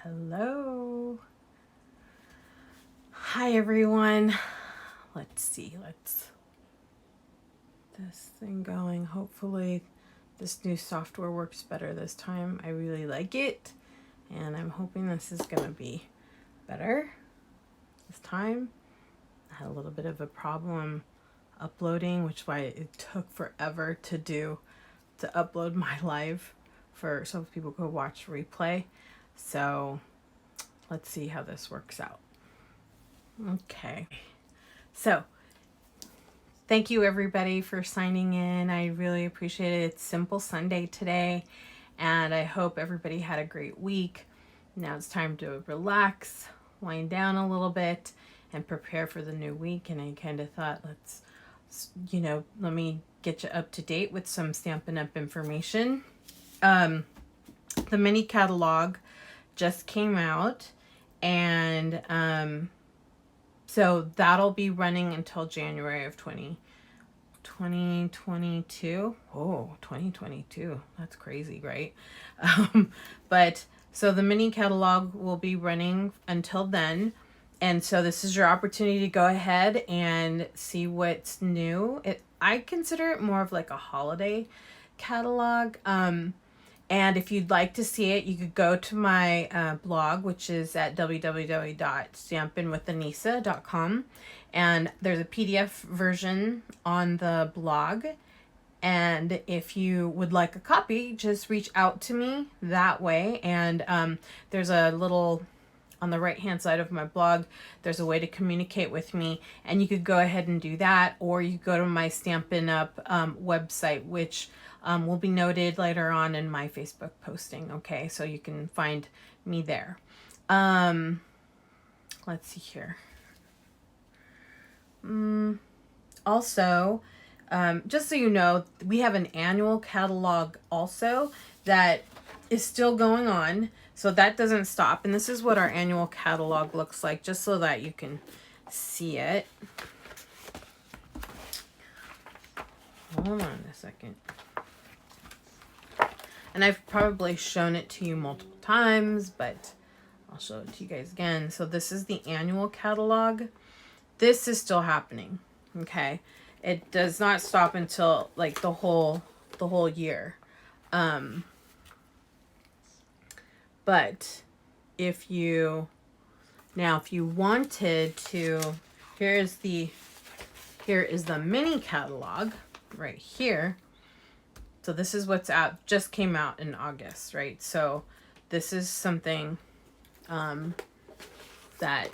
Hello. Hi everyone. Let's see. Let's this thing going. Hopefully this new software works better this time. I really like it and I'm hoping this is going to be better this time. I had a little bit of a problem uploading, which is why it took forever to upload my live so people could watch replay. So let's see how this works out. Okay. So thank you everybody for signing in. I really appreciate it. It's Simple Sunday today, and I hope everybody had a great week. Now it's time to relax, wind down a little bit, and prepare for the new week. And I kind of thought, let me get you up to date with some Stampin' Up! Information. The mini catalog just came out, and so that'll be running until January of 2022. Oh, 2022. That's crazy, right? But so the mini catalog will be running until then. And so this is your opportunity to go ahead and see what's new. I consider it more of like a holiday catalog. And if you'd like to see it, you could go to my blog, which is at www.stampinwithanisa.com. And there's a PDF version on the blog. And if you would like a copy, just reach out to me that way. And there's a little, on the right-hand side of my blog, there's a way to communicate with me. And you could go ahead and do that. Or you could go to my Stampin' Up! Website, which will be noted later on in my Facebook posting. Okay, so you can find me there. Let's see here. Also, just so you know, we have an annual catalog also that is still going on. So that doesn't stop. And this is what our annual catalog looks like, just so that you can see it. Hold on a second. And I've probably shown it to you multiple times, but I'll show it to you guys again. So this is the annual catalog. This is still happening. Okay. It does not stop until like the whole year. But if you wanted to, here is the mini catalog right here. So this is what's out, just came out in August, right? So this is something that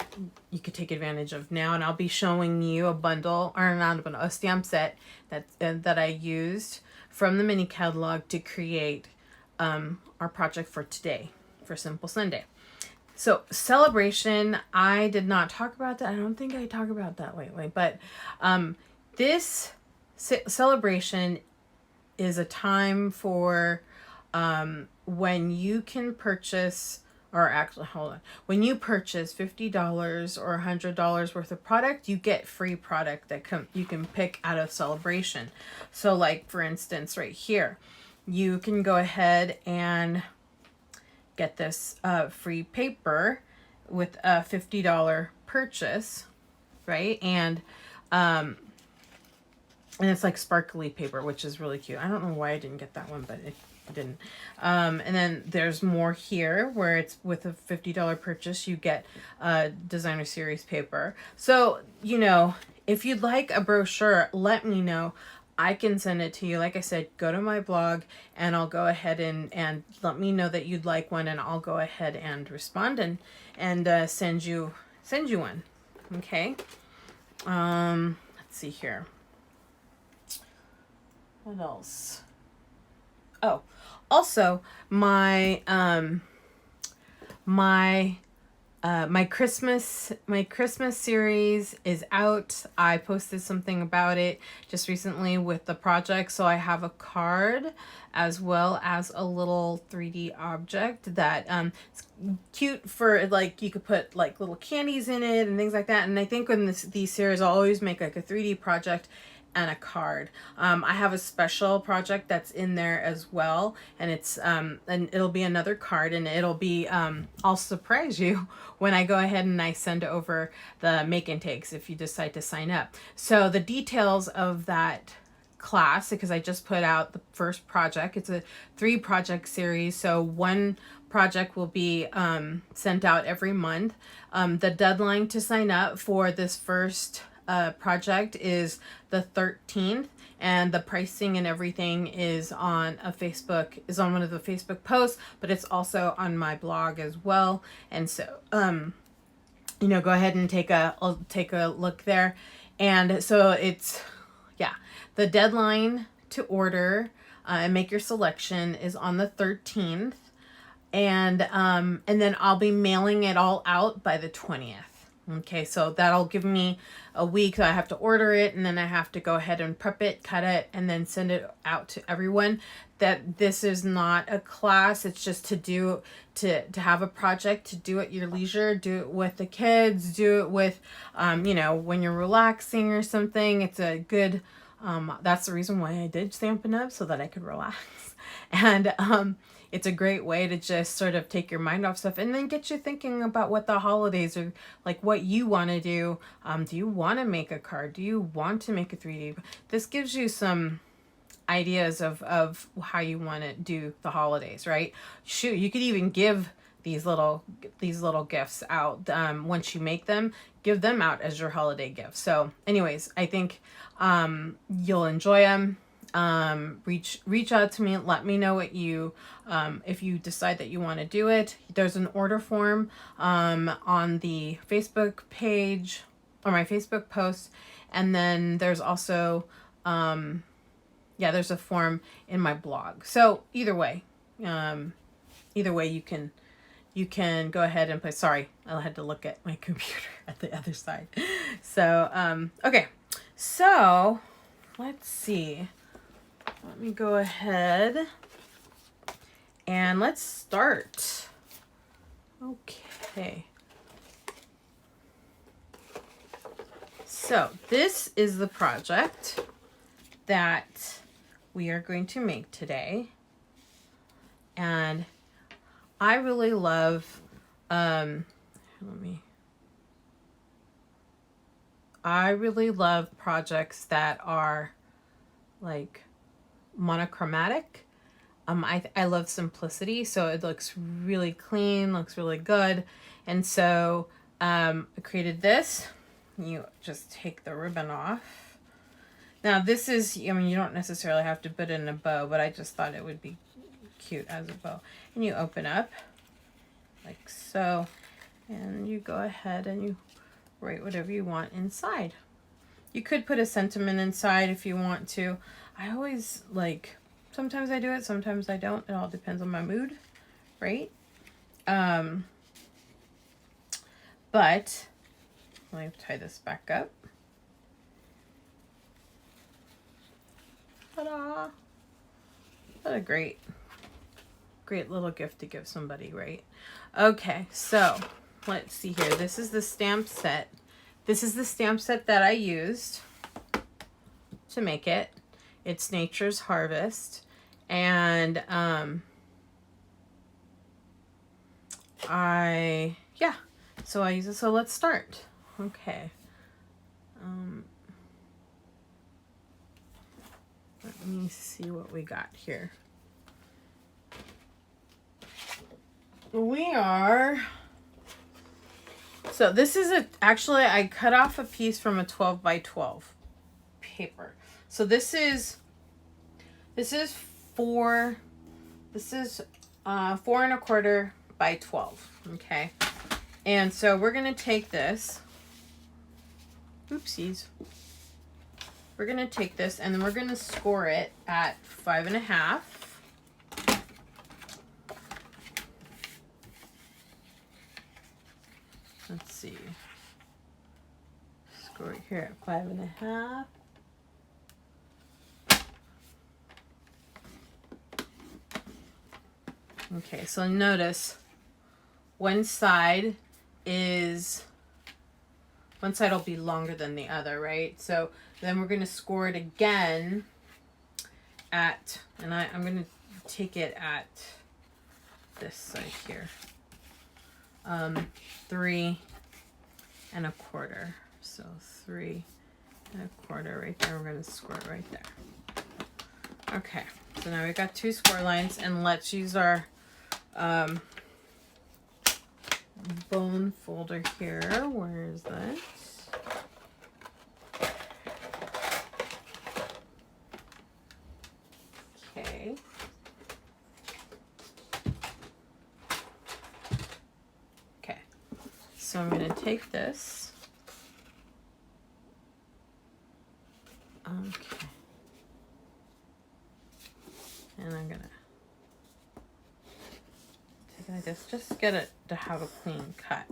you could take advantage of now, and I'll be showing you a stamp set that I used from the mini catalog to create our project for today, for Simple Sunday. So celebration, I did not talk about that. I don't think I talk about that lately, but this celebration is a time for when you can purchase, or actually, hold on. When you purchase $50 or $100 worth of product, you get free product that you can pick out of celebration. So like, for instance, right here, you can go ahead and get this free paper with a $50 purchase, right? And it's like sparkly paper, which is really cute. I don't know why I didn't get that one, but it didn't. And then there's more here where it's with a $50 purchase, you get designer series paper. So, if you'd like a brochure, let me know. I can send it to you. Like I said, go to my blog and I'll go ahead and let me know that you'd like one, and I'll go ahead and respond and send you one. Okay. Let's see here. What else? Oh, also my Christmas series is out. I posted something about it just recently with the project. So I have a card as well as a little 3D object that it's cute for, like, you could put like little candies in it and things like that. And I think when these series, I'll always make like a 3D project and a card. I have a special project that's in there as well, and it's and it'll be another card, and it'll be I'll surprise you when I go ahead and I send over the make and takes if you decide to sign up. So the details of that class, because I just put out the first project. It's a 3-project series, so one project will be sent out every month. The deadline to sign up for this first project is the 13th, and the pricing and everything is on one of the Facebook posts, but it's also on my blog as well. And so go ahead and take a look there. And so it's the deadline to order and make your selection is on the 13th, and then I'll be mailing it all out by the 20th. Okay, so that'll give me a week. I have to order it, and then I have to go ahead and prep it, cut it, and then send it out to everyone. That this is not a class. It's just to have a project, to do at your leisure, do it with the kids, do it with, when you're relaxing or something. It's a good, that's the reason why I did Stampin' Up, so that I could relax. And, it's a great way to just sort of take your mind off stuff and then get you thinking about what the holidays are like, what you want to do. Do you want to make a card? Do you want to make a 3D? This gives you some ideas of how you want to do the holidays, right? Shoot, you could even give these little gifts out. Once you make them, give them out as your holiday gift. So anyways, I think you'll enjoy them. Reach out to me, let me know what you if you decide that you want to do it. There's an order form on the Facebook page or my Facebook post, and then there's also there's a form in my blog. So either way you can go ahead and put, sorry, I had to look at my computer at the other side. So okay, so let's see. Let me go ahead and let's start. Okay. So this is the project that we are going to make today. And I really love, I really love projects that are like monochromatic. I love simplicity, so it looks really clean, looks really good. And so I created this. You just take the ribbon off. Now this is, you don't necessarily have to put it in a bow, but I just thought it would be cute as a bow. And you open up like so, and you go ahead and you write whatever you want inside. You could put a sentiment inside if you want to. I always sometimes I do it, sometimes I don't. It all depends on my mood, right? But let me tie this back up. Ta-da! What a great little gift to give somebody, right? Okay, so let's see here. This is the stamp set. This is the stamp set that I used to make it. It's Nature's Harvest. And so I use it. So let's start. Okay. Let me see what we got here. So this is actually I cut off a piece from a 12 by 12 paper. So this is 4 1/4 by 12. Okay. And so we're going to take this. Oopsies. We're going to take this and then we're going to score it at 5.5. Let's see. Score it here at 5.5. Okay, so notice one side is one side will be longer than the other, right? So then we're going to score it again at, and I'm going to take it at this side here. 3 1/4. So 3 1/4 right there. We're going to score it right there. Okay, so now we've got 2 score lines, and let's use our bone folder here. Where is that? Okay. Okay, so I'm going to take this. Okay. And I'm going to take it like this. Just get it to have a clean cut.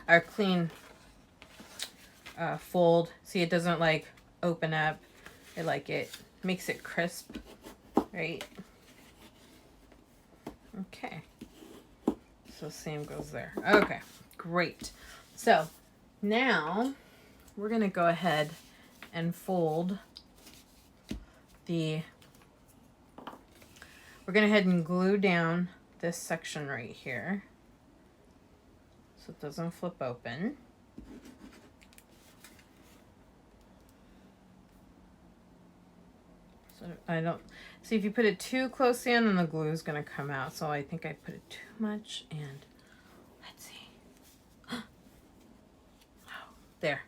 Or clean fold. See, it doesn't like open up. It makes it crisp, right? Okay. So same goes there. Okay, great. So now we're going to go ahead and fold we're going to head and glue down this section right here so it doesn't flip open. So I don't see, if you put it too closely in, then the glue is going to come out. So I think I put it too much, and let's see. Oh, there.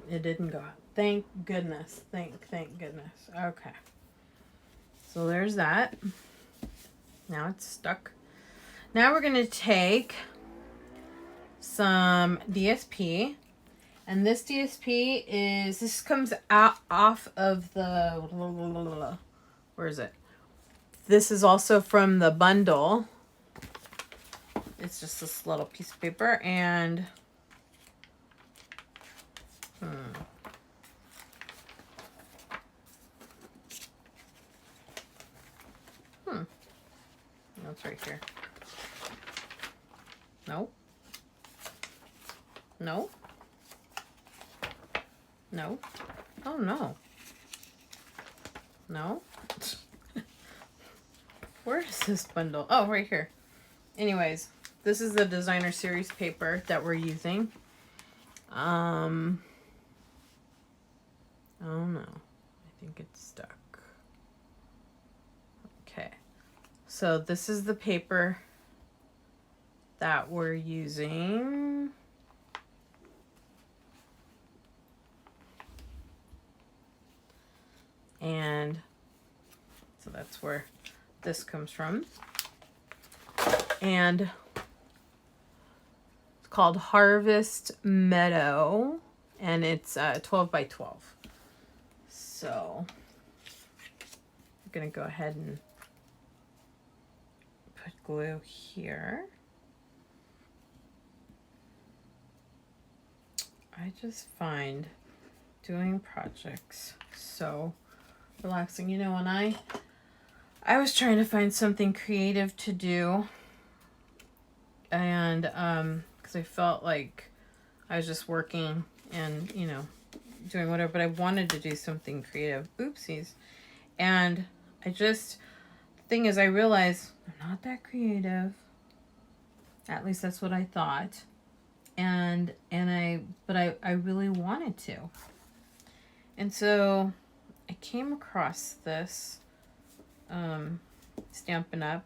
It didn't go out. Thank goodness. Thank goodness. Okay. So there's that. Now it's stuck. Now we're going to take some DSP. And this DSP this comes out off of the, where is it? This is also from the bundle. It's just this little piece of paper, and that's right here. No. No. No. Oh, no. No. Where is this bundle? Oh, right here. Anyways, this is the designer series paper that we're using. Oh no. I think it's stuck. Okay. So this is the paper that we're using. And so that's where this comes from. And it's called Harvest Meadow, and it's 12 by 12. So I'm going to go ahead and put glue here. I just find doing projects so relaxing. You know, when I was trying to find something creative to do, and because I felt like I was just working and, you know, doing whatever, but I wanted to do something creative. Oopsies. And the thing is, I realized I'm not that creative. At least that's what I thought. But I really wanted to. And so I came across this Stampin' Up,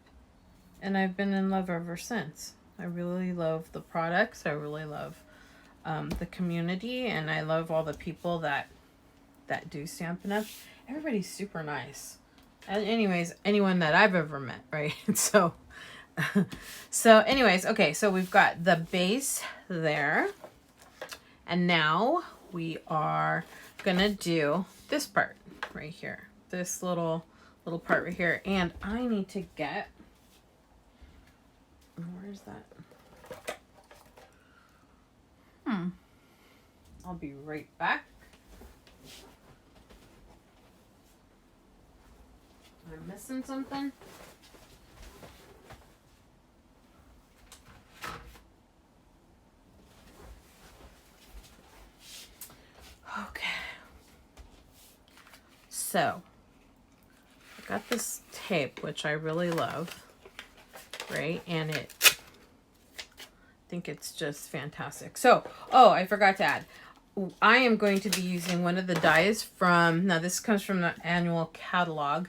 and I've been in love ever since. I really love the products. I really love the community, and I love all the people that do Stampin' Up. Everybody's super nice. And anyways, anyone that I've ever met, right? So anyways, okay, so we've got the base there, and now we are gonna do this part right here, this little part right here, and I need to get, where's that? I'll be right back. Am I missing something? So I got this tape, which I really love, right? And I think it's just fantastic. So, oh, I forgot to add. I am going to be using one of the dies from, now this comes from the annual catalog,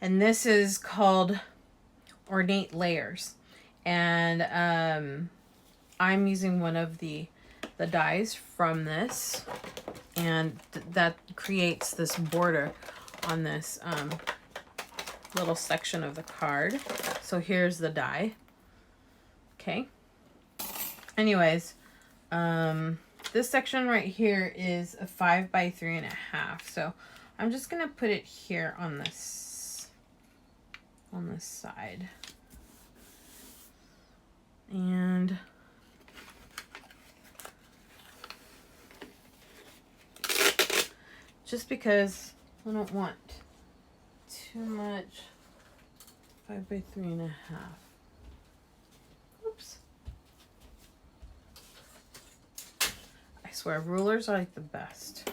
and this is called Ornate Layers. And I'm using one of the dies from this, and that creates this border on this little section of the card. So here's the die. Okay. Anyways, this section right here is a 5 by 3.5. So I'm just gonna put it here on this side. And just because I don't want too much 5 by 3.5. Oops. I swear, rulers are like the best.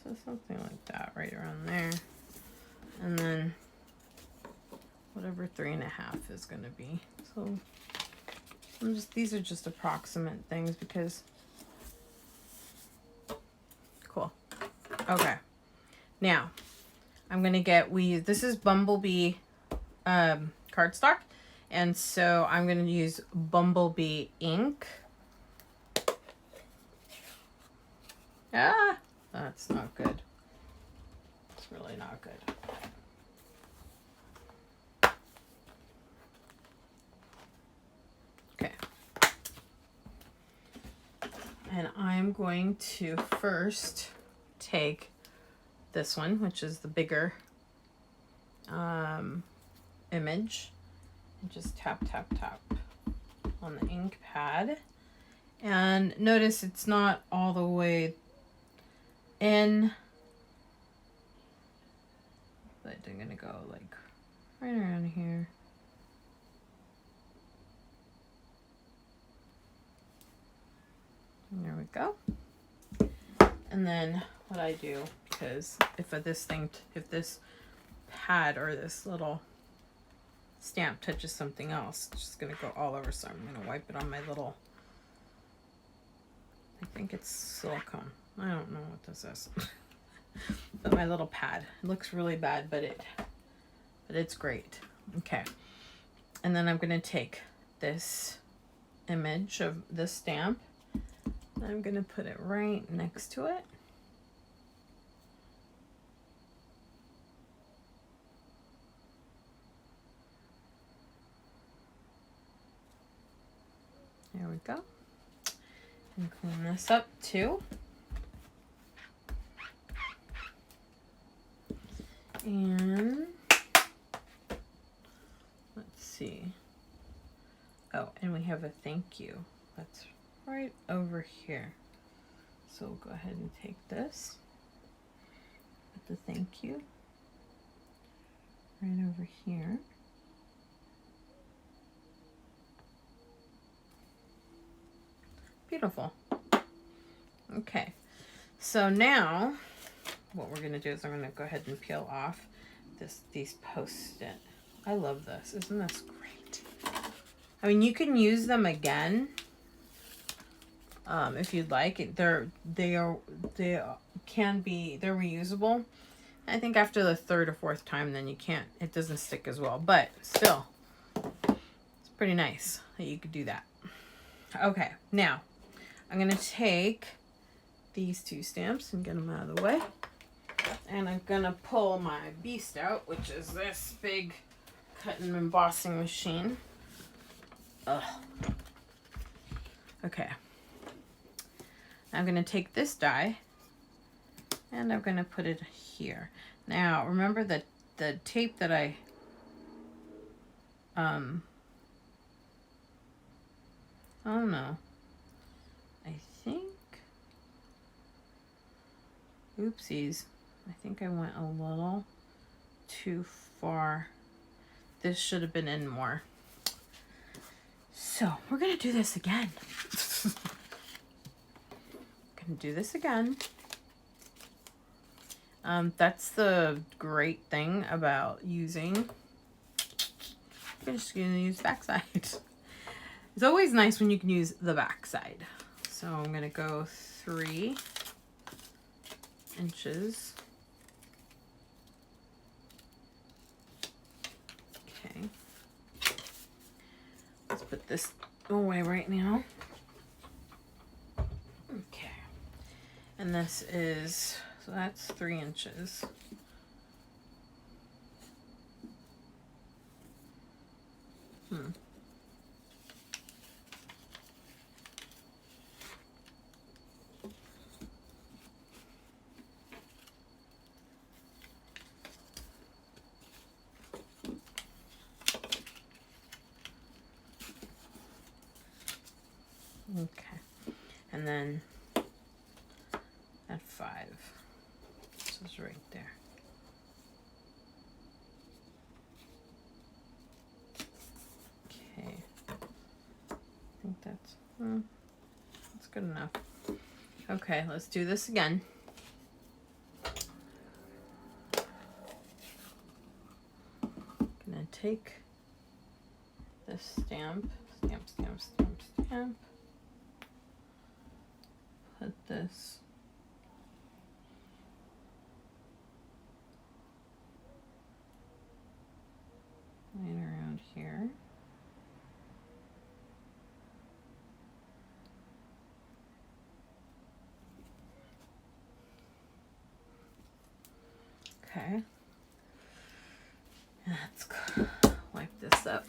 So something like that right around there. And then whatever 3.5 is going to be. So these are just approximate things because, cool. Okay. Now, I'm going to get, this is Bumblebee cardstock. And so I'm going to use Bumblebee ink. Ah, that's not good. It's really not good. Okay. And I'm going to first take this one, which is the bigger image, and just tap, tap, tap on the ink pad. And notice it's not all the way in, but I'm gonna go like right around here. And there we go. And then what I do, because if this pad or this little stamp touches something else, it's just gonna go all over. So I'm gonna wipe it on my little, I think it's silicone. I don't know what this is. But my little pad. It looks really bad, but it's great. Okay. And then I'm gonna take this image of the stamp. I'm gonna put it right next to it. There we go. And clean this up too. And let's see. Oh, and we have a thank you. That's right over here. So we'll go ahead and take this. Put the thank you right over here. Beautiful. Okay, so now what we're gonna do is I'm gonna go ahead and peel off these Post-it. I love this. Isn't this great? I mean, you can use them again if you'd like. They're reusable. I think after the third or fourth time, then it doesn't stick as well. But still, it's pretty nice that you could do that. Okay, now I'm gonna take these two stamps and get them out of the way. And I'm gonna pull my beast out, which is this big cut and embossing machine. Ugh. Okay. I'm gonna take this die and I'm gonna put it here. Now remember that the tape that I I don't know. I think, oopsies, I think I went a little too far. This should have been in more. So we're gonna do this again. Gonna do this again. That's the great thing about using, I'm just gonna use backside. It's always nice when you can use the backside. So I'm gonna go 3 inches. Okay. Let's put this away right now. Okay. And this is, so that's 3 inches. Okay. And then at 5. This is right there. Okay. I think that's good enough. Okay, let's do this again. Gonna take this stamp, put this right around here. Okay. Let's wipe this up.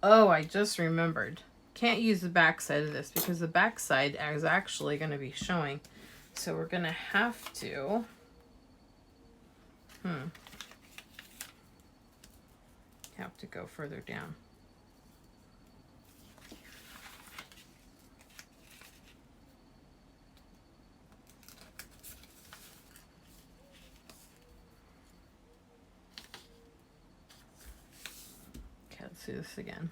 Oh, I just remembered. Can't use the back side of this because the back side is actually going to be showing. So we're going to have to go further down. Okay, let's do this again.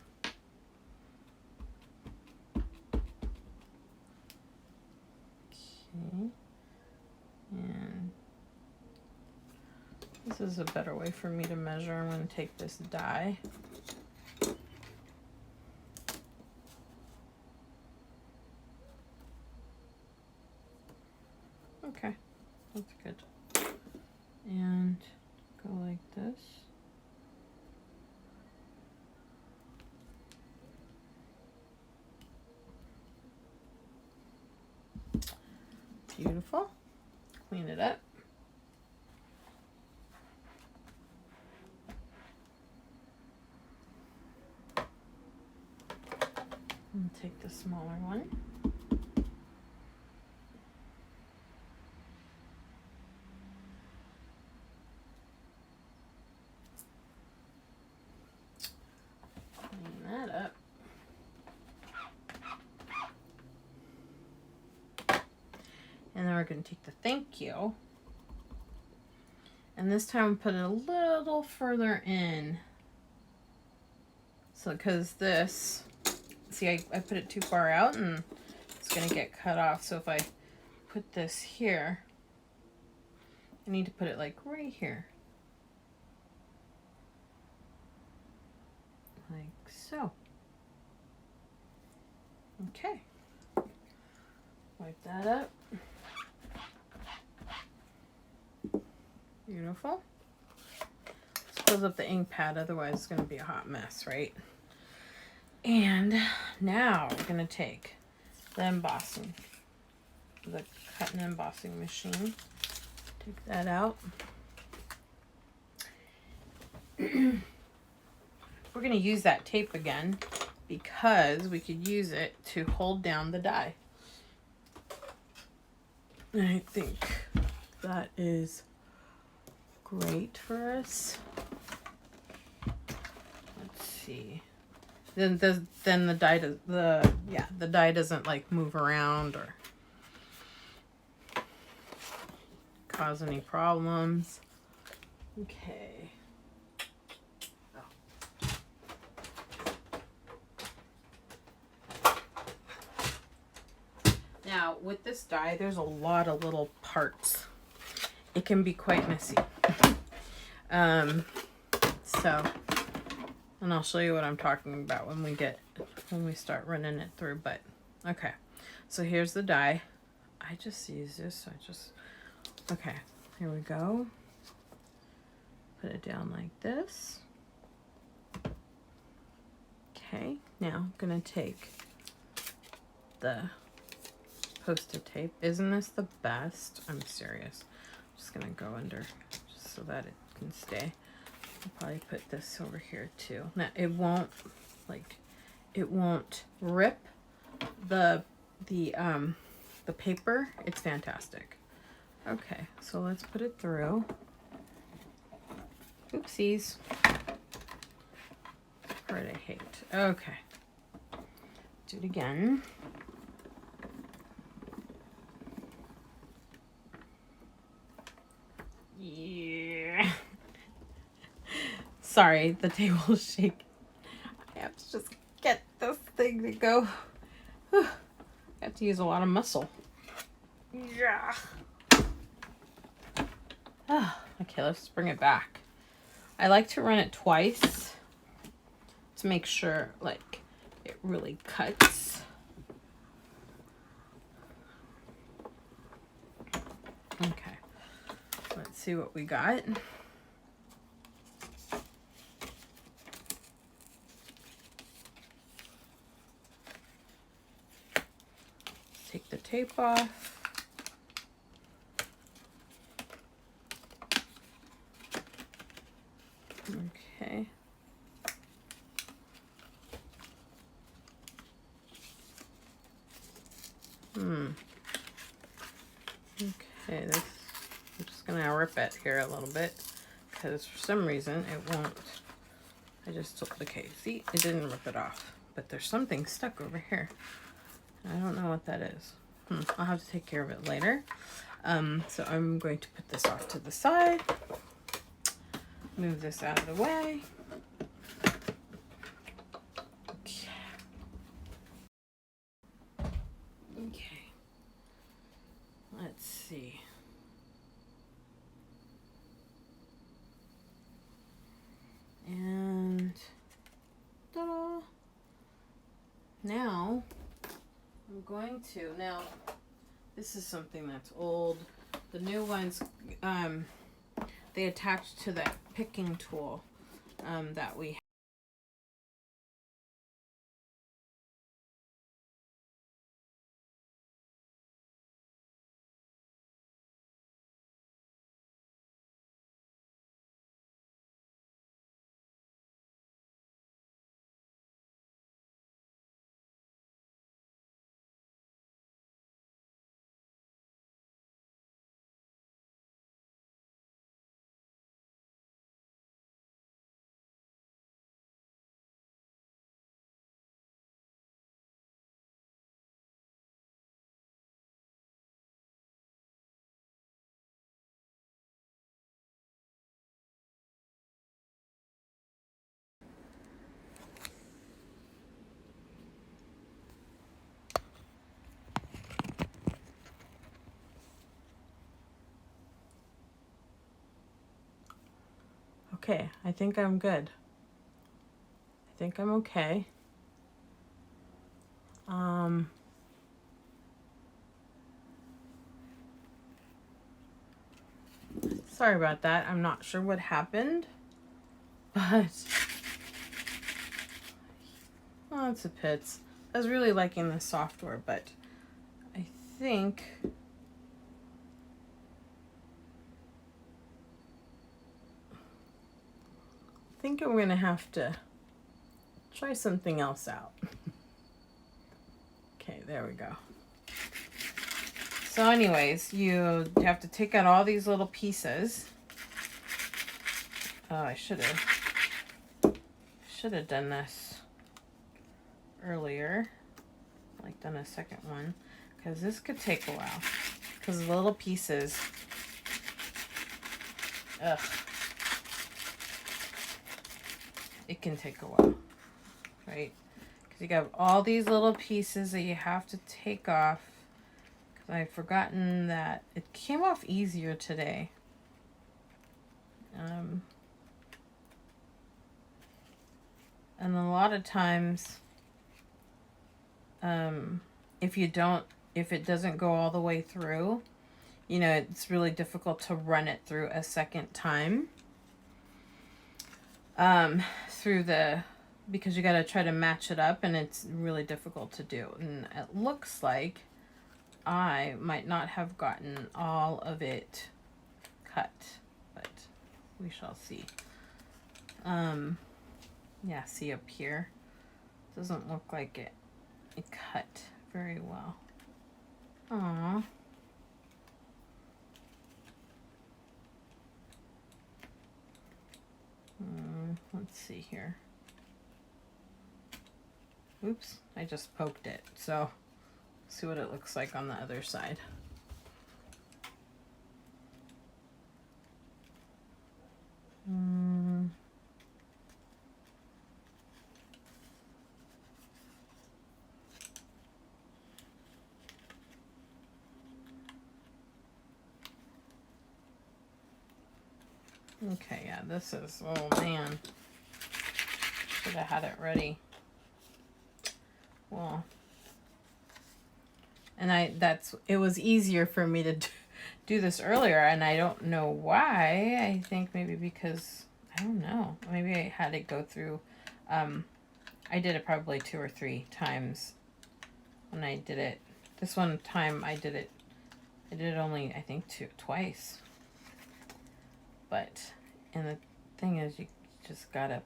Okay. And this is a better way for me to measure. I'm going to take this die. Okay, that's good. And go like this. Beautiful. Clean it up. And take the smaller one. Clean that up. And then we're going to take the thank you. And this time put it a little further in. So because this, see, I put it too far out and it's going to get cut off. So if I put this here, I need to put it like right here. Like so. Okay. Wipe that up. Beautiful. Let's close up the ink pad, otherwise it's going to be a hot mess, right? And now we're going to take the embossing, the cut and embossing machine. Take that out. We're going to use that tape again because we could use it to hold down the die. I think that is great for us. Let's see. Then the dye does, the dye doesn't like move around or cause any problems. Okay. Now with this dye, there's a lot of little parts. It can be quite messy. So, and I'll show you what I'm talking about when we start running it through. But okay, so here's the dye. I just use this. Okay, here we go. Put it down like this. Okay, now I'm gonna take the Post-it tape. Isn't this the best? I'm serious. I'm just gonna go under just so that it can stay. I'll probably put this over here too. Now it won't rip the paper. It's fantastic. Okay, so let's put it through. Oopsies. Part I hate. Okay. Do it again. Yeah. Sorry, the table shake. I have to just get this thing to go. I have to use a lot of muscle. Yeah. Okay, let's bring it back. I like to run it twice to make sure like it really cuts. Okay, let's see what we got. Take the tape off. Okay. Okay, this, I'm just gonna rip it here a little bit because for some reason it won't. Okay, see, it didn't rip it off, but there's something stuck over here. I don't know what that is. I'll have to take care of it later. So I'm going to put this off to the side. Move this out of the way. Okay. Let's see. And ta-da! Now I'm going to, this is something that's old. The new ones, they attach to that picking tool that we have. Okay, I think I'm good. I think I'm okay. Sorry about that. I'm not sure what happened, but well, it's a pits. I was really liking the software, but I think I'm gonna have to try something else out. Okay, there we go. So anyways, you have to take out all these little pieces. Oh, I should have done this earlier. Like done a second one, because this could take a while. Because the little pieces, ugh, it can take a while, right? Because you got all these little pieces that you have to take off. Because I've forgotten that it came off easier today. And a lot of times, if it doesn't go all the way through, you know, it's really difficult to run it through a second time. Because you got to try to match it up, and it's really difficult to do. And it looks like I might not have gotten all of it cut, but we shall see. Yeah, see up here, doesn't look like it cut very well. Aww. Let's see here. Oops, I just poked it. So, see what it looks like on the other side. Okay, yeah, this is, oh man, should have had it ready. Well, and it was easier for me to do this earlier, and I don't know why. I think maybe because, I don't know, maybe I had to go through, I did it probably 2 or 3 times when I did it. This one time I did it only, I think, twice. But, and the thing is, you just gotta,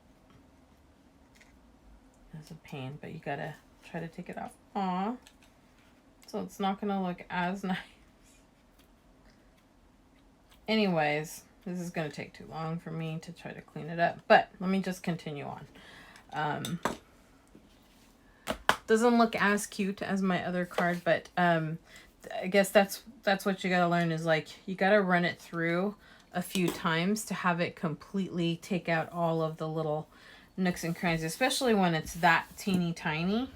it's a pain, but you gotta try to take it off. Aw. So it's not gonna look as nice. Anyways, this is gonna take too long for me to try to clean it up, but let me just continue on. Doesn't look as cute as my other card, but I guess that's what you gotta learn, is like, you gotta run it through a few times to have it completely take out all of the little nooks and crannies, especially when it's that teeny tiny,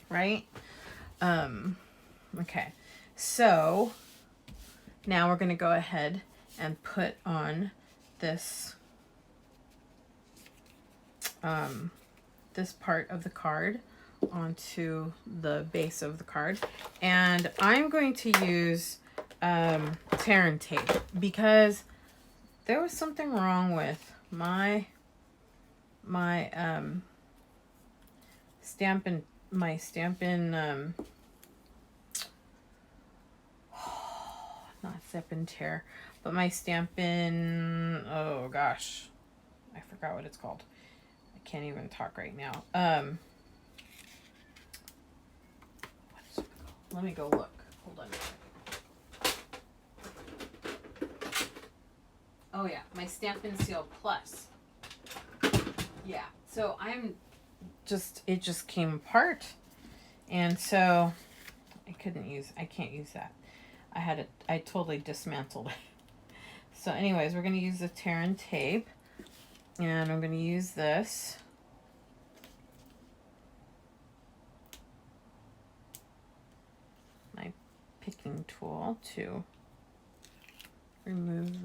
right? Okay, so now we're going to go ahead and put on this this part of the card onto the base of the card, and I'm going to use tear and tape, because there was something wrong with my Stampin' not Zip and Tear, but my Stampin', oh gosh, I forgot what it's called. I can't even talk right now. What is it called? Let me go look. Hold on a second. Oh yeah, my Stampin' Seal Plus. Yeah, so it just came apart, and so I can't use that. I totally dismantled it. So anyways, we're going to use the tear and tape, and I'm going to use this. My picking tool to remove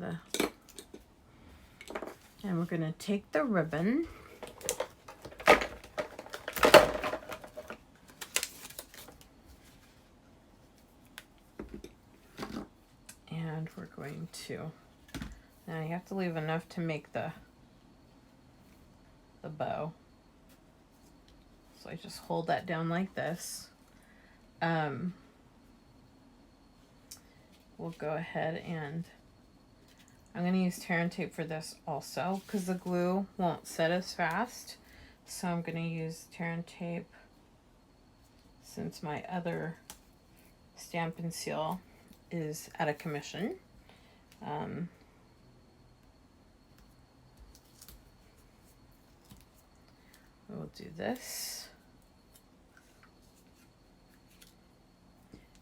and we're going to take the ribbon . And we're going to, now you have to leave enough to make the bow. So I just hold that down like this. We'll go ahead and I'm going to use tear and tape for this also, because the glue won't set as fast. So I'm going to use tear and tape, since my other Stamp and Seal is out of commission. We'll do this.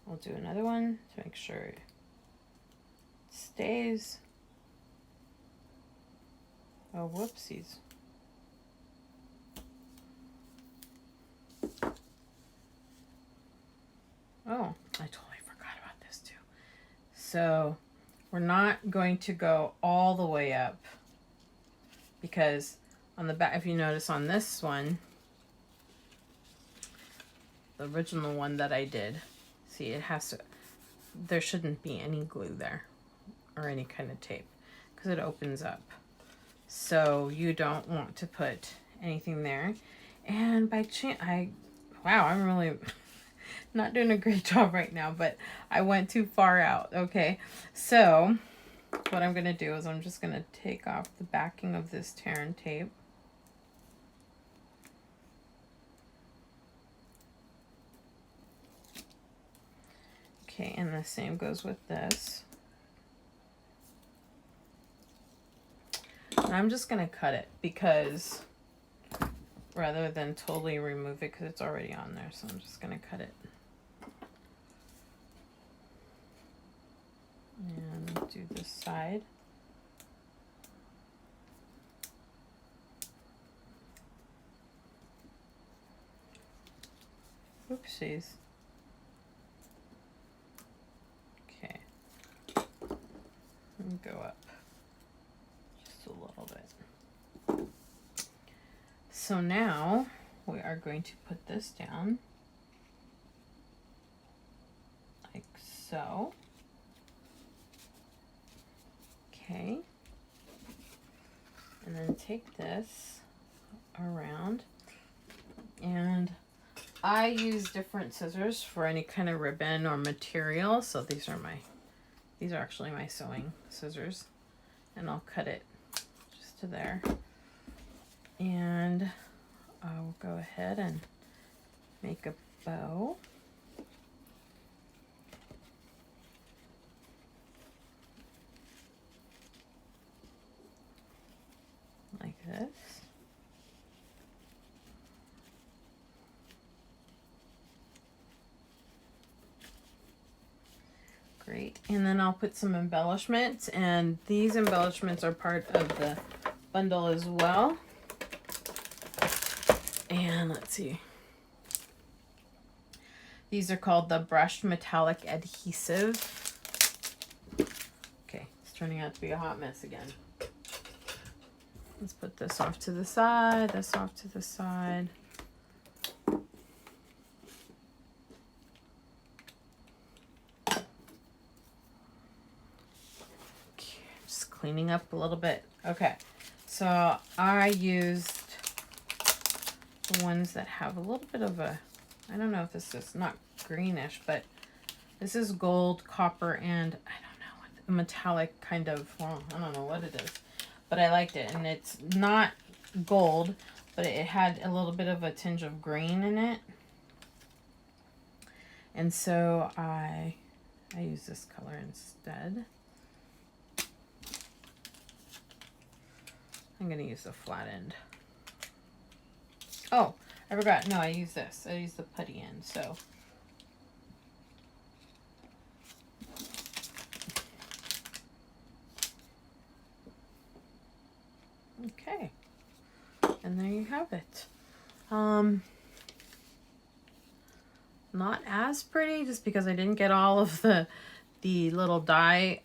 We'll do another one to make sure it stays. Oh, whoopsies. Oh, I totally forgot about this too. So we're not going to go all the way up because on the back, if you notice on this one, the original one that I did, see, it has to, there shouldn't be any glue there or any kind of tape because it opens up. So you don't want to put anything there. And by chance, wow, I'm really not doing a great job right now, but I went too far out. Okay, so what I'm going to do is I'm just going to take off the backing of this Terran tape. Okay, and the same goes with this. And I'm just going to cut it because rather than totally remove it because it's already on there. So I'm just going to cut it. And do this side. Oopsies. Okay. Let me go up just a little bit. So now we are going to put this down like so. Okay. And then take this around, and I use different scissors for any kind of ribbon or material. So these are actually my sewing scissors, and I'll cut it just to there. And I'll go ahead and make a bow. Like this. Great. And then I'll put some embellishments, and these embellishments are part of the bundle as well. And let's see. These are called the brushed metallic adhesive. Okay, it's turning out to be a hot mess again. Let's put this off to the side, this off to the side. Okay, just cleaning up a little bit. Okay, so I used the ones that have a little bit of a, I don't know if this is not greenish, but this is gold, copper, and I don't know, what a metallic kind of, well, I don't know what it is. But I liked it, and it's not gold, but it had a little bit of a tinge of green in it. And so I use this color instead. I'm going to use the flat end. Oh, I forgot. No, I use this. I use the putty end, so. Okay, and there you have it. Not as pretty just because I didn't get all of the little die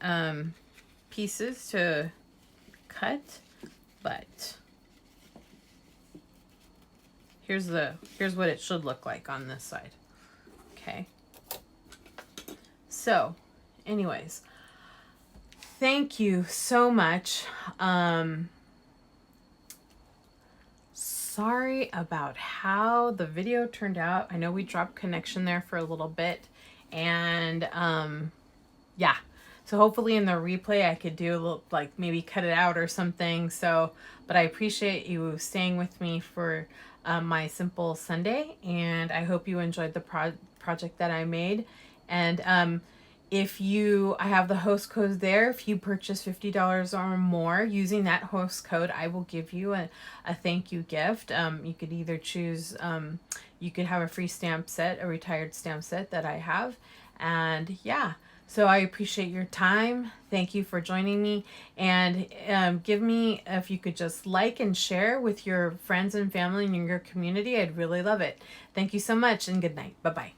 pieces to cut, but here's what it should look like on this side. Okay. So, anyways, thank you so much. Sorry about how the video turned out. I know we dropped connection there for a little bit, and yeah, so hopefully in the replay I could do a little, like maybe cut it out or something. So, but I appreciate you staying with me for my simple Sunday, and I hope you enjoyed the project that I made. And I have the host code there. If you purchase $50 or more using that host code, I will give you a thank you gift. You could either choose, you could have a free stamp set, a retired stamp set that I have. And yeah, so I appreciate your time. Thank you for joining me. And give me, if you could just like and share with your friends and family and your community, I'd really love it. Thank you so much and good night. Bye-bye.